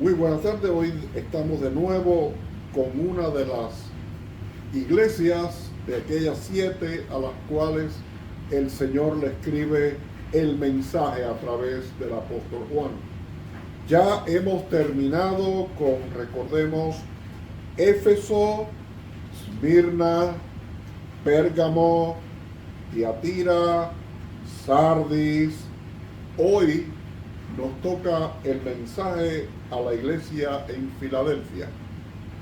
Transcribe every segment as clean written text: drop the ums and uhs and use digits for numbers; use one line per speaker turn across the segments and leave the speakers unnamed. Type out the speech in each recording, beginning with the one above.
Muy buenas tardes, hoy estamos de nuevo con una de las iglesias de aquellas 7 a las cuales el Señor le escribe el mensaje a través del apóstol Juan. Ya hemos terminado con, recordemos, Éfeso, Esmirna, Pérgamo, Tiatira, Sardis. Hoy nos toca el mensaje a la iglesia en Filadelfia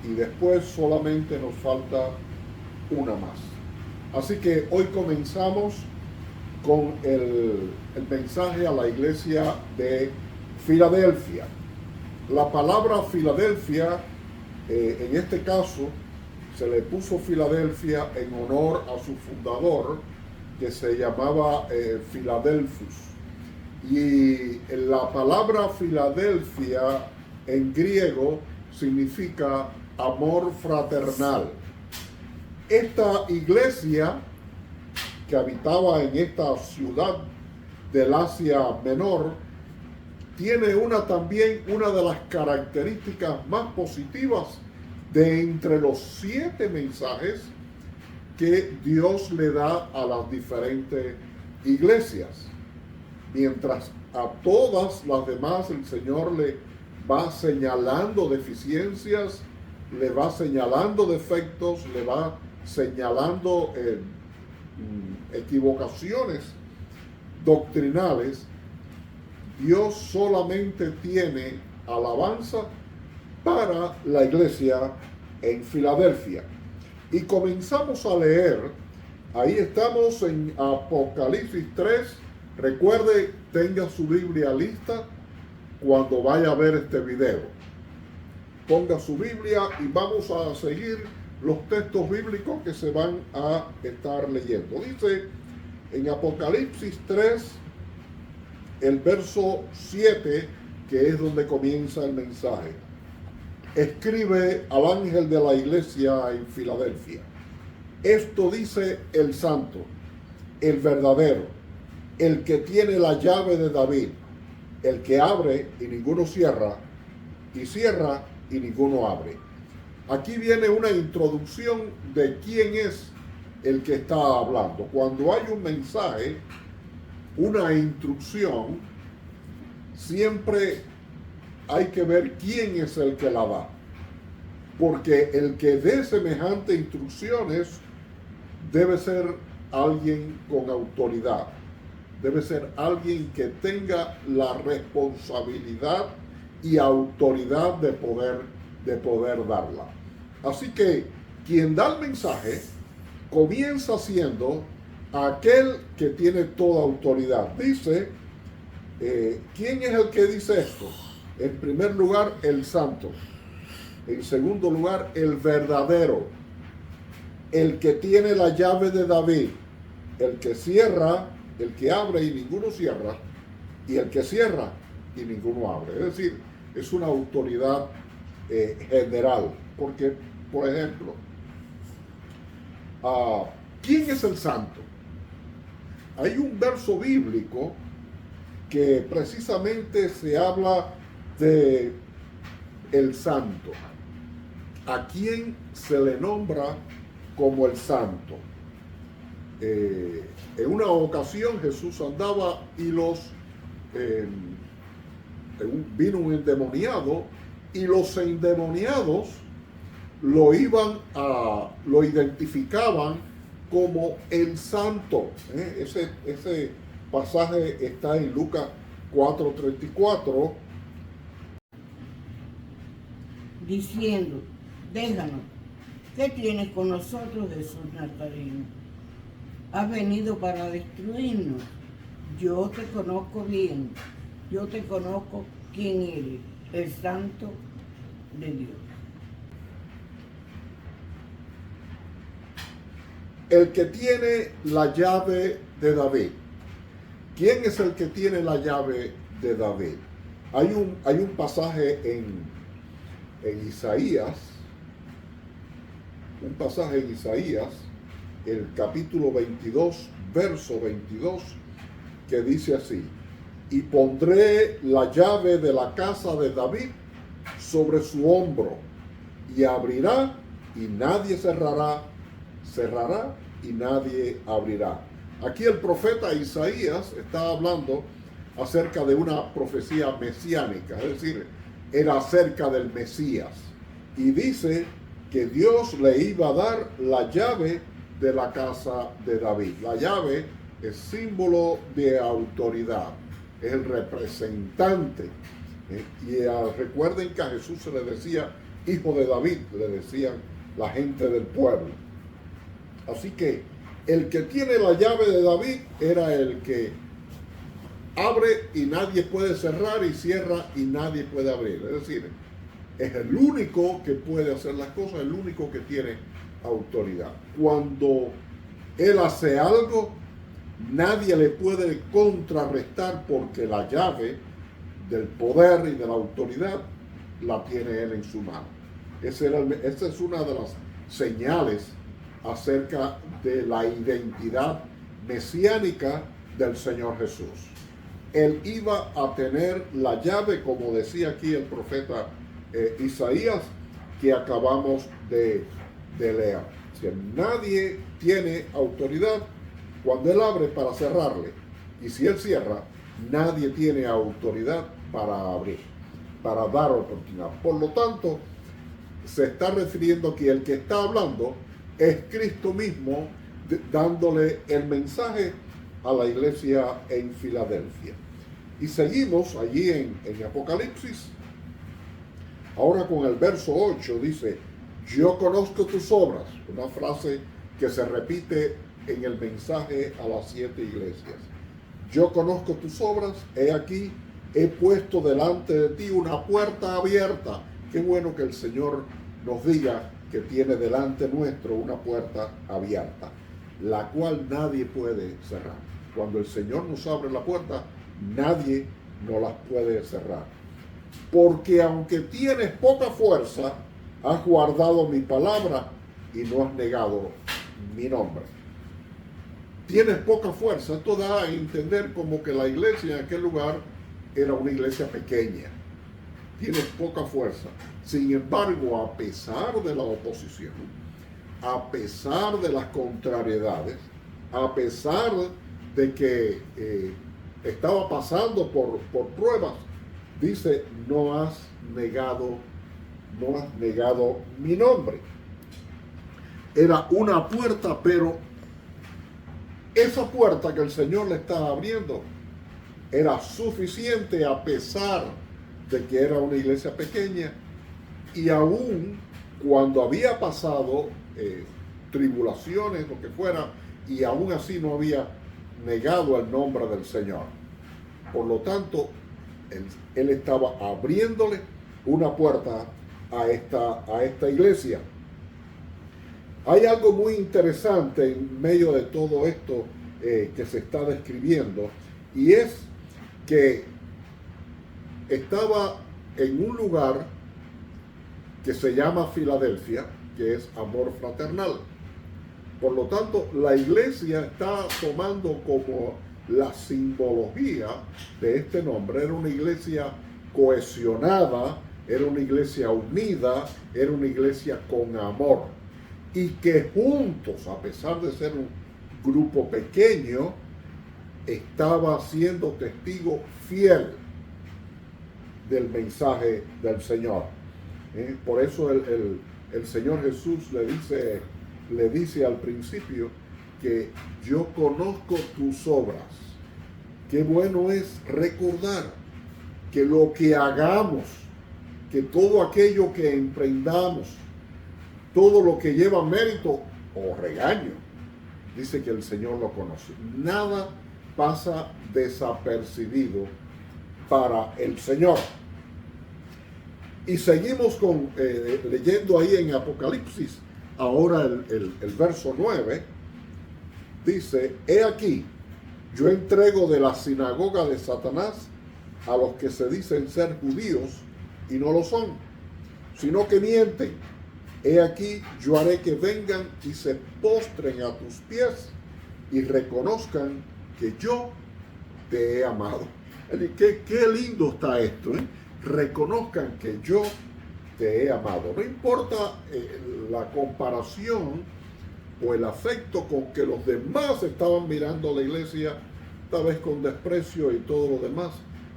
y después solamente nos falta una más. Así que hoy comenzamos con el mensaje a la iglesia de Filadelfia. La palabra Filadelfia, en este caso, se le puso Filadelfia en honor a su fundador, que se llamaba Filadelfus. Y la palabra Filadelfia en griego significa amor fraternal. Esta iglesia que habitaba en esta ciudad del Asia Menor tiene también una de las características más positivas de entre los 7 mensajes que Dios le da a las diferentes iglesias. Mientras a todas las demás el Señor le va señalando deficiencias, le va señalando defectos, le va señalando equivocaciones doctrinales, Dios solamente tiene alabanza para la iglesia en Filadelfia. Y comenzamos a leer, ahí estamos en Apocalipsis 3. Recuerde, tenga su Biblia lista cuando vaya a ver este video. Ponga su Biblia y vamos a seguir los textos bíblicos que se van a estar leyendo. Dice en Apocalipsis 3, el verso 7, que es donde comienza el mensaje. Escribe al ángel de la iglesia en Filadelfia. Esto dice el santo, el verdadero, el que tiene la llave de David, el que abre y ninguno cierra, y cierra y ninguno abre. Aquí viene una introducción de quién es el que está hablando. Cuando hay un mensaje, una instrucción, siempre hay que ver quién es el que la da. Porque el que dé semejantes instrucciones debe ser alguien con autoridad. Debe ser alguien que tenga la responsabilidad y autoridad de poder darla. Así que quien da el mensaje comienza siendo aquel que tiene toda autoridad. Dice, ¿quién es el que dice esto? En primer lugar, el santo. En segundo lugar, el verdadero. El que tiene la llave de David. El que cierra, el que abre y ninguno cierra, y el que cierra y ninguno abre. Es decir, es una autoridad general. Porque, por ejemplo, ¿quién es el santo? Hay un verso bíblico que precisamente se habla de el santo. ¿A quién se le nombra como el santo? En una ocasión Jesús andaba y vino un endemoniado y los endemoniados lo identificaban como el santo. Ese pasaje está en Lucas 4:34.
Diciendo, déjanos, ¿qué tienes con nosotros, Jesús Nazareno? Has venido para destruirnos. Yo te conozco bien, yo te conozco quién eres, el santo de Dios.
El que tiene la llave de David. ¿Quién es el que tiene la llave de David? Hay un pasaje en Isaías, el capítulo 22, verso 22, que dice así: y pondré la llave de la casa de David sobre su hombro, y abrirá y nadie cerrará, cerrará y nadie abrirá. Aquí el profeta Isaías está hablando acerca de una profecía mesiánica, es decir, era acerca del Mesías. Y dice que Dios le iba a dar la llave de la casa de David. La llave es símbolo de autoridad, es el representante. Recuerden que a Jesús se le decía hijo de David, le decían la gente del pueblo. Así que el que tiene la llave de David era el que abre y nadie puede cerrar, y cierra y nadie puede abrir. Es decir, es el único que puede hacer las cosas, el único que tiene autoridad. Cuando él hace algo, nadie le puede contrarrestar, porque la llave del poder y de la autoridad la tiene él en su mano. Esa es una de las señales acerca de la identidad mesiánica del Señor Jesús. Él iba a tener la llave, como decía aquí el profeta Isaías, que acabamos de leer. Si nadie tiene autoridad cuando él abre para cerrarle, y si él cierra, nadie tiene autoridad para abrir, para dar oportunidad. Por lo tanto, se está refiriendo aquí, el que está hablando es Cristo mismo, dándole el mensaje a la iglesia en Filadelfia. Y seguimos allí en Apocalipsis, ahora con el verso 8, dice: yo conozco tus obras, una frase que se repite en el mensaje a las 7 iglesias. Yo conozco tus obras, he aquí, he puesto delante de ti una puerta abierta. Qué bueno que el Señor nos diga que tiene delante nuestro una puerta abierta, la cual nadie puede cerrar. Cuando el Señor nos abre la puerta, nadie nos la puede cerrar. Porque aunque tienes poca fuerza, has guardado mi palabra y no has negado mi nombre. Tienes poca fuerza. Esto da a entender como que la iglesia en aquel lugar era una iglesia pequeña. Tienes poca fuerza. Sin embargo, a pesar de la oposición, a pesar de las contrariedades, a pesar de que estaba pasando por pruebas, dice: no has negado mi nombre. Era una puerta, pero esa puerta que el Señor le estaba abriendo era suficiente, a pesar de que era una iglesia pequeña, y aún cuando había pasado tribulaciones, lo que fuera, y aún así no había negado el nombre del Señor. Por lo tanto, él estaba abriéndole una puerta a esta iglesia. Hay algo muy interesante en medio de todo esto que se está describiendo, y es que estaba en un lugar que se llama Filadelfia, que es amor fraternal. Por lo tanto, la iglesia está tomando como la simbología de este nombre. Era una iglesia cohesionada, era una iglesia unida, era una iglesia con amor. Y que juntos, a pesar de ser un grupo pequeño, estaba siendo testigo fiel del mensaje del Señor. Por eso el Señor Jesús le dice al principio que yo conozco tus obras. Qué bueno es recordar que lo que hagamos, que todo aquello que emprendamos, todo lo que lleva mérito o regaño, dice que el Señor lo conoce. Nada pasa desapercibido para el Señor. Y seguimos leyendo ahí en Apocalipsis, ahora el verso 9, dice: he aquí, yo entrego de la sinagoga de Satanás a los que se dicen ser judíos y no lo son, sino que mienten. He aquí, yo haré que vengan y se postren a tus pies y reconozcan que yo te he amado. Qué lindo está esto, ¿eh? reconozcan que yo te he amado. No importa la comparación o el afecto con que los demás estaban mirando a la iglesia, tal vez con desprecio y todo lo demás,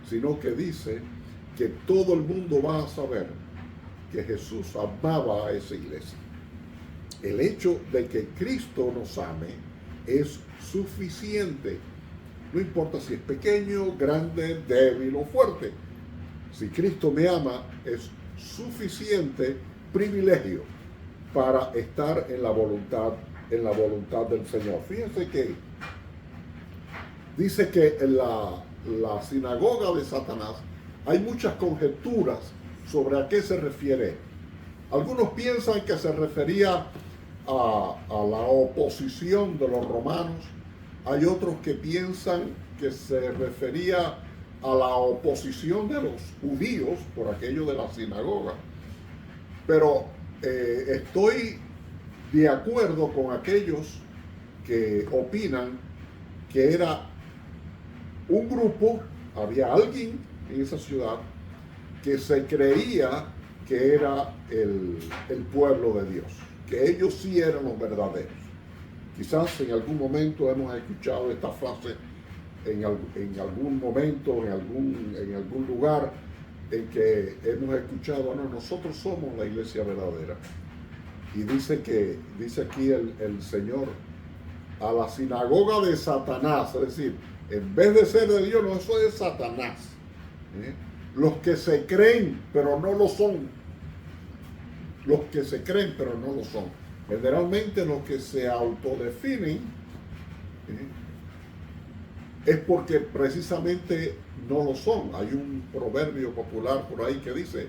sino que dice que todo el mundo va a saber que Jesús amaba a esa iglesia. El hecho de que Cristo nos ame es suficiente. No importa si es pequeño, grande, débil o fuerte. Si Cristo me ama, es suficiente privilegio para estar en la voluntad del Señor. Fíjense que dice que en la sinagoga de Satanás hay muchas conjeturas sobre a qué se refiere. Algunos piensan que se refería a la oposición de los romanos. Hay otros que piensan que se refería a la oposición de los judíos por aquello de la sinagoga. Pero estoy de acuerdo con aquellos que opinan que era un grupo, había alguien en esa ciudad que se creía que era el pueblo de Dios, que ellos sí eran los verdaderos. Quizás en algún momento hemos escuchado esta frase en algún momento, en algún lugar en que hemos escuchado, no, nosotros somos la iglesia verdadera. Y dice aquí el Señor, a la sinagoga de Satanás, es decir, en vez de ser de Dios, no, eso es Satanás. Los que se creen, pero no lo son. Los que se creen, pero no lo son. Generalmente los que se autodefinen es porque precisamente no lo son. Hay un proverbio popular por ahí que dice,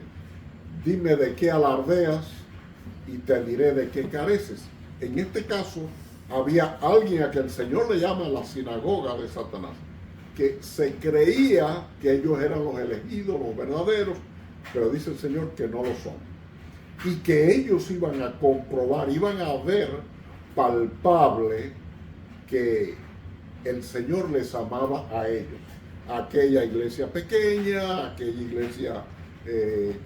dime de qué alardeas y te diré de qué careces. En este caso, había alguien a que el Señor le llama la sinagoga de Satanás, que se creía que ellos eran los elegidos, los verdaderos, pero dice el Señor que no lo son. Y que ellos iban a comprobar, iban a ver palpable que el Señor les amaba a ellos. Aquella iglesia pequeña, aquella iglesia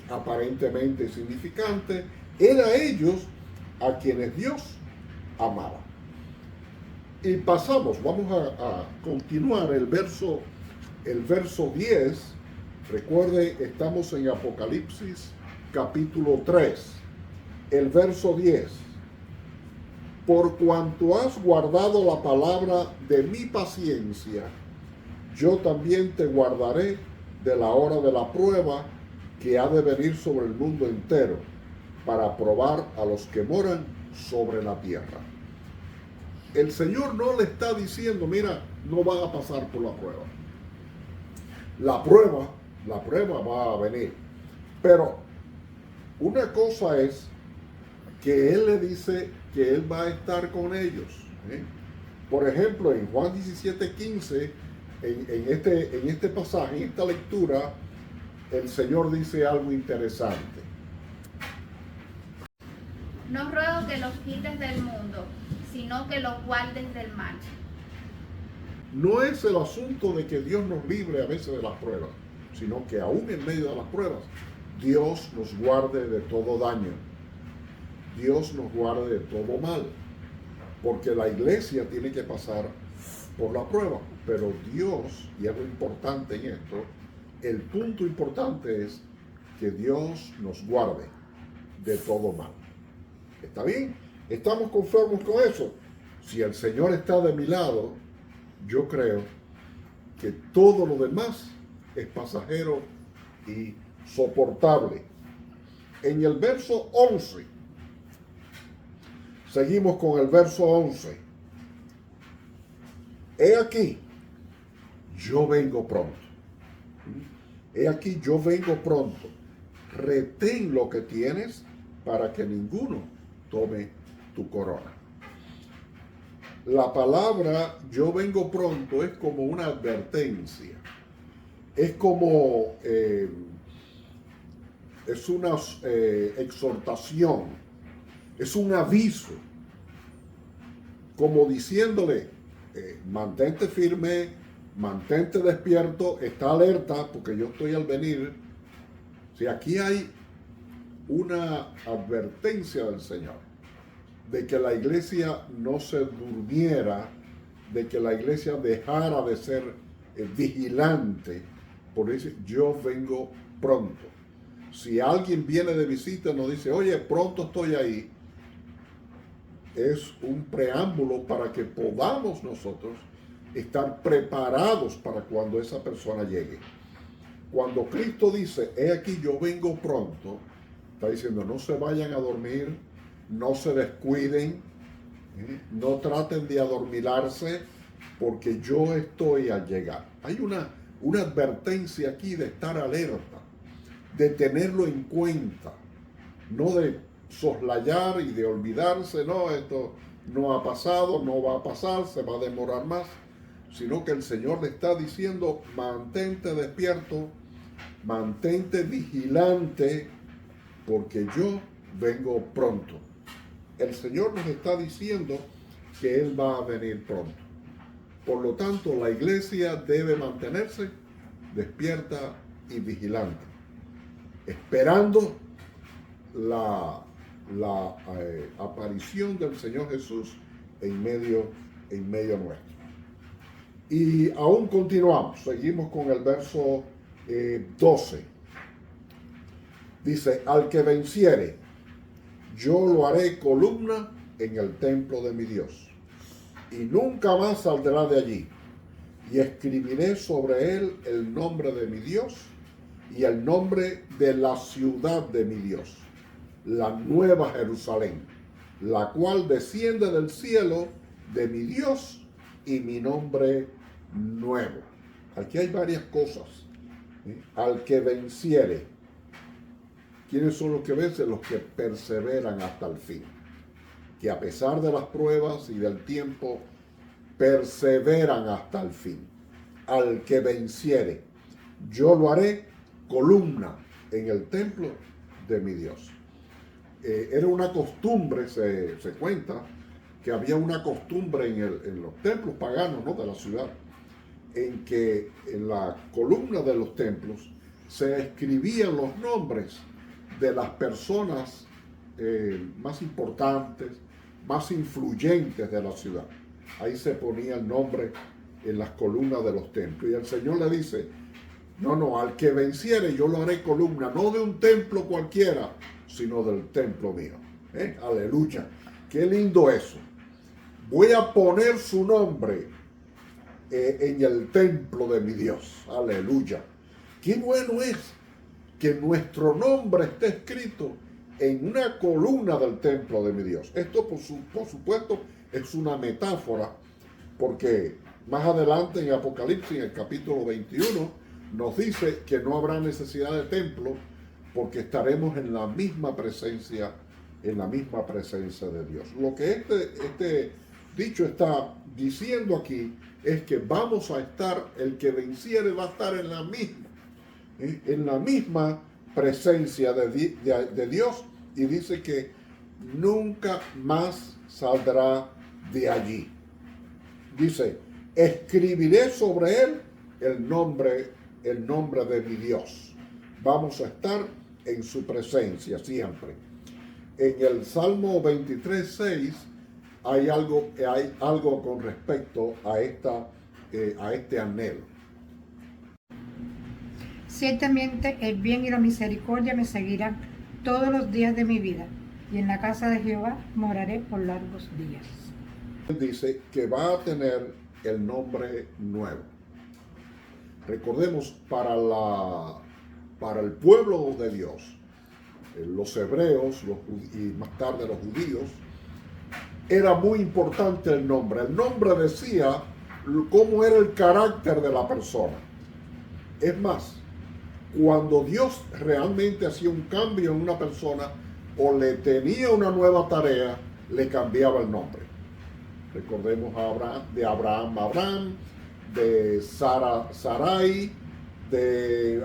aparentemente insignificante, era ellos a quienes Dios amaba. Y pasamos, vamos a continuar el verso 10. Recuerde, estamos en Apocalipsis capítulo 3, el verso 10. Por cuanto has guardado la palabra de mi paciencia, yo también te guardaré de la hora de la prueba que ha de venir sobre el mundo entero, para probar a los que moran sobre la tierra. El Señor no le está diciendo, mira, no van a pasar por la prueba. La prueba va a venir. Pero una cosa es que Él le dice que Él va a estar con ellos. Por ejemplo, en Juan 17:15, en este pasaje, en esta lectura, el Señor dice algo interesante.
No ruego que los quites del mundo, sino que los guardes del mal.
No es el asunto de que Dios nos libre a veces de las pruebas, sino que aún en medio de las pruebas, Dios nos guarde de todo daño. Dios nos guarde de todo mal. Porque la iglesia tiene que pasar por la prueba. Pero Dios, y es lo importante en esto, el punto importante es que Dios nos guarde de todo mal. ¿Está bien? ¿Estamos conformes con eso? Si el Señor está de mi lado, yo creo que todo lo demás es pasajero y soportable. En el verso 11, seguimos con el verso 11. He aquí, yo vengo pronto. He aquí, yo vengo pronto. Retén lo que tienes para que ninguno tome tu corona. La palabra yo vengo pronto es como una advertencia. Es como, es una exhortación. Es un aviso. Como diciéndole, mantente firme, mantente despierto, está alerta porque yo estoy al venir Si aquí hay una advertencia del Señor de que la iglesia no se durmiera, de que la iglesia dejara de ser vigilante, por eso yo vengo pronto. Si alguien viene de visita y nos dice, oye, pronto estoy ahí, es un preámbulo para que podamos nosotros estar preparados para cuando esa persona llegue. Cuando Cristo dice, he aquí yo vengo pronto, está diciendo, no se vayan a dormir, no se descuiden, no traten de adormilarse, porque yo estoy al llegar. Hay una advertencia aquí de estar alerta, de tenerlo en cuenta, no de soslayar y de olvidarse, no, esto no ha pasado, no va a pasar, se va a demorar más, sino que el Señor le está diciendo, mantente despierto, mantente vigilante, porque yo vengo pronto. El Señor nos está diciendo que Él va a venir pronto. Por lo tanto, la iglesia debe mantenerse despierta y vigilante, esperando la aparición del Señor Jesús en medio nuestro. Y aún continuamos, seguimos con el verso 12. Dice, al que venciere, yo lo haré columna en el templo de mi Dios, y nunca más saldrá de allí, y escribiré sobre él el nombre de mi Dios y el nombre de la ciudad de mi Dios, la nueva Jerusalén, la cual desciende del cielo de mi Dios y mi nombre nuevo. Aquí hay varias cosas. Al que venciere. ¿Quiénes son los que vencen? Los que perseveran hasta el fin. Que a pesar de las pruebas y del tiempo, perseveran hasta el fin. Al que venciere, yo lo haré columna en el templo de mi Dios. Era una costumbre, se cuenta, que había una costumbre en los templos paganos, ¿no?, de la ciudad, en que en la columna de los templos se escribían los nombres de las personas más importantes, más influyentes de la ciudad. Ahí se ponía el nombre en las columnas de los templos. Y el Señor le dice, no, al que venciere yo lo haré columna, no de un templo cualquiera, sino del templo mío. Aleluya. Qué lindo eso. Voy a poner su nombre en el templo de mi Dios. Aleluya. Qué bueno es que nuestro nombre esté escrito en una columna del templo de mi Dios. Esto, por supuesto, es una metáfora, porque más adelante en Apocalipsis, en el capítulo 21, nos dice que no habrá necesidad de templo, porque estaremos en la misma presencia de Dios. Lo que este dicho está diciendo aquí es que vamos a estar, el que venciere va a estar en la misma presencia de Dios, y dice que nunca más saldrá de allí. Dice, escribiré sobre él el nombre de mi Dios. Vamos a estar en su presencia siempre. En el Salmo 23:6 hay algo con respecto a este anhelo.
Ciertamente el bien y la misericordia me seguirán todos los días de mi vida, y en la casa de Jehová moraré por largos días.
Dice que va a tener el nombre nuevo. Recordemos, para el pueblo de Dios, los hebreos y más tarde los judíos, era muy importante el nombre. El nombre decía cómo era el carácter de la persona. Es más, cuando Dios realmente hacía un cambio en una persona o le tenía una nueva tarea, le cambiaba el nombre. Recordemos de Abraham, de Sarai,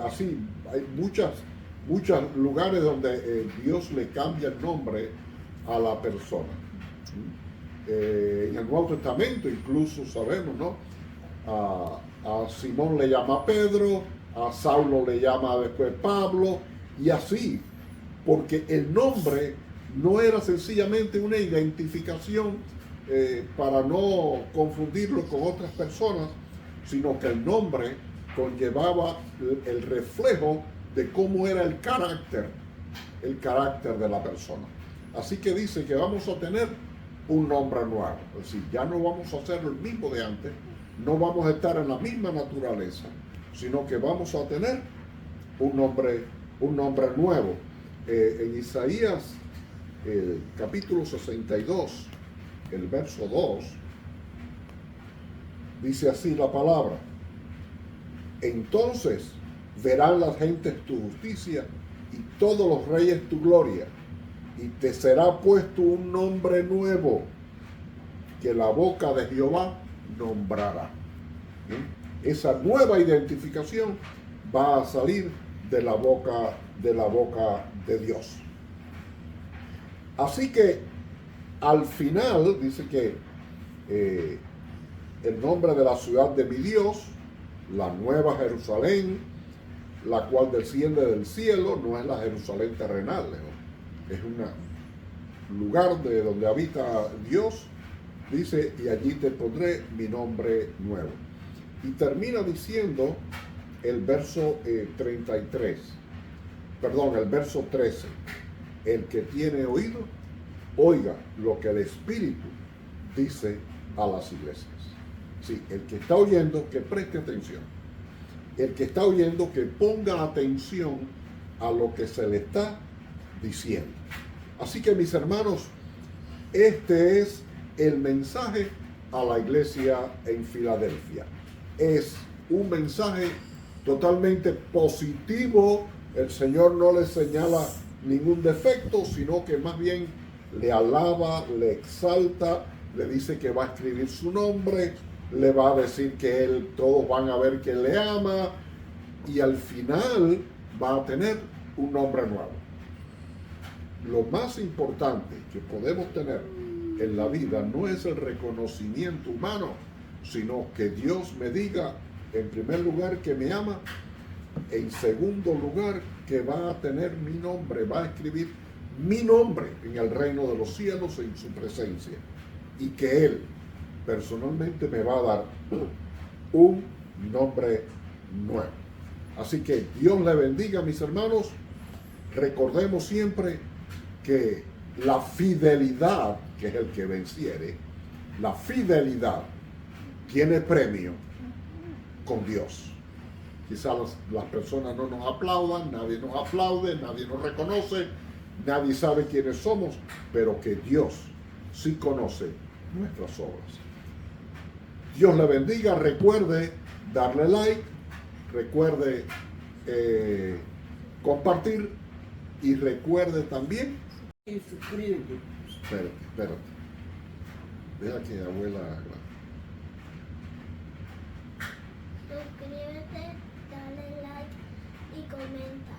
así, hay muchos lugares donde Dios le cambia el nombre a la persona. En el Nuevo Testamento incluso sabemos, ¿no? A Simón le llama Pedro, a Saulo le llama después Pablo, Y así, porque el nombre no era sencillamente una identificación para no confundirlo con otras personas, sino que el nombre conllevaba el reflejo de cómo era el carácter de la persona. Así que dice que vamos a tener un nombre nuevo, es decir, ya no vamos a ser el mismo de antes, no vamos a estar en la misma naturaleza, sino que vamos a tener un nombre nuevo. En Isaías, capítulo 62, el verso 2, dice así la palabra: entonces verán las gentes tu justicia y todos los reyes tu gloria, y te será puesto un nombre nuevo que la boca de Jehová nombrará. Esa nueva identificación va a salir de la boca de Dios. Así que al final dice que el nombre de la ciudad de mi Dios, la nueva Jerusalén, la cual desciende del cielo, no es la Jerusalén terrenal, ¿no? Es un lugar de donde habita Dios, dice, y allí te pondré mi nombre nuevo. Y termina diciendo el verso 33, perdón, el verso 13, el que tiene oído, oiga lo que el Espíritu dice a las iglesias. Sí, el que está oyendo, que preste atención. El que está oyendo, que ponga atención a lo que se le está diciendo. Así que, mis hermanos, este es el mensaje a la iglesia en Filadelfia. Es un mensaje totalmente positivo. El Señor no le señala ningún defecto, sino que más bien le alaba, le exalta, le dice que va a escribir su nombre, le va a decir que todos van a ver que le ama, y al final va a tener un nombre nuevo. Lo más importante que podemos tener en la vida no es el reconocimiento humano, sino que Dios me diga, en primer lugar, que me ama, en segundo lugar, que va a tener mi nombre, va a escribir mi nombre en el reino de los cielos, en su presencia, y que Él personalmente me va a dar un nombre nuevo. Así que Dios le bendiga, mis hermanos. Recordemos siempre que la fidelidad, que es el que venciere, la fidelidad tiene premio con Dios. Quizás las personas no nos aplaudan, nadie nos aplaude, nadie nos reconoce, nadie sabe quiénes somos, pero que Dios sí conoce nuestras obras. Dios le bendiga. Recuerde darle like, recuerde compartir, y recuerde también.
Y suscríbete.
Espérate. Deja que abuela.
Suscríbete, dale like y comenta.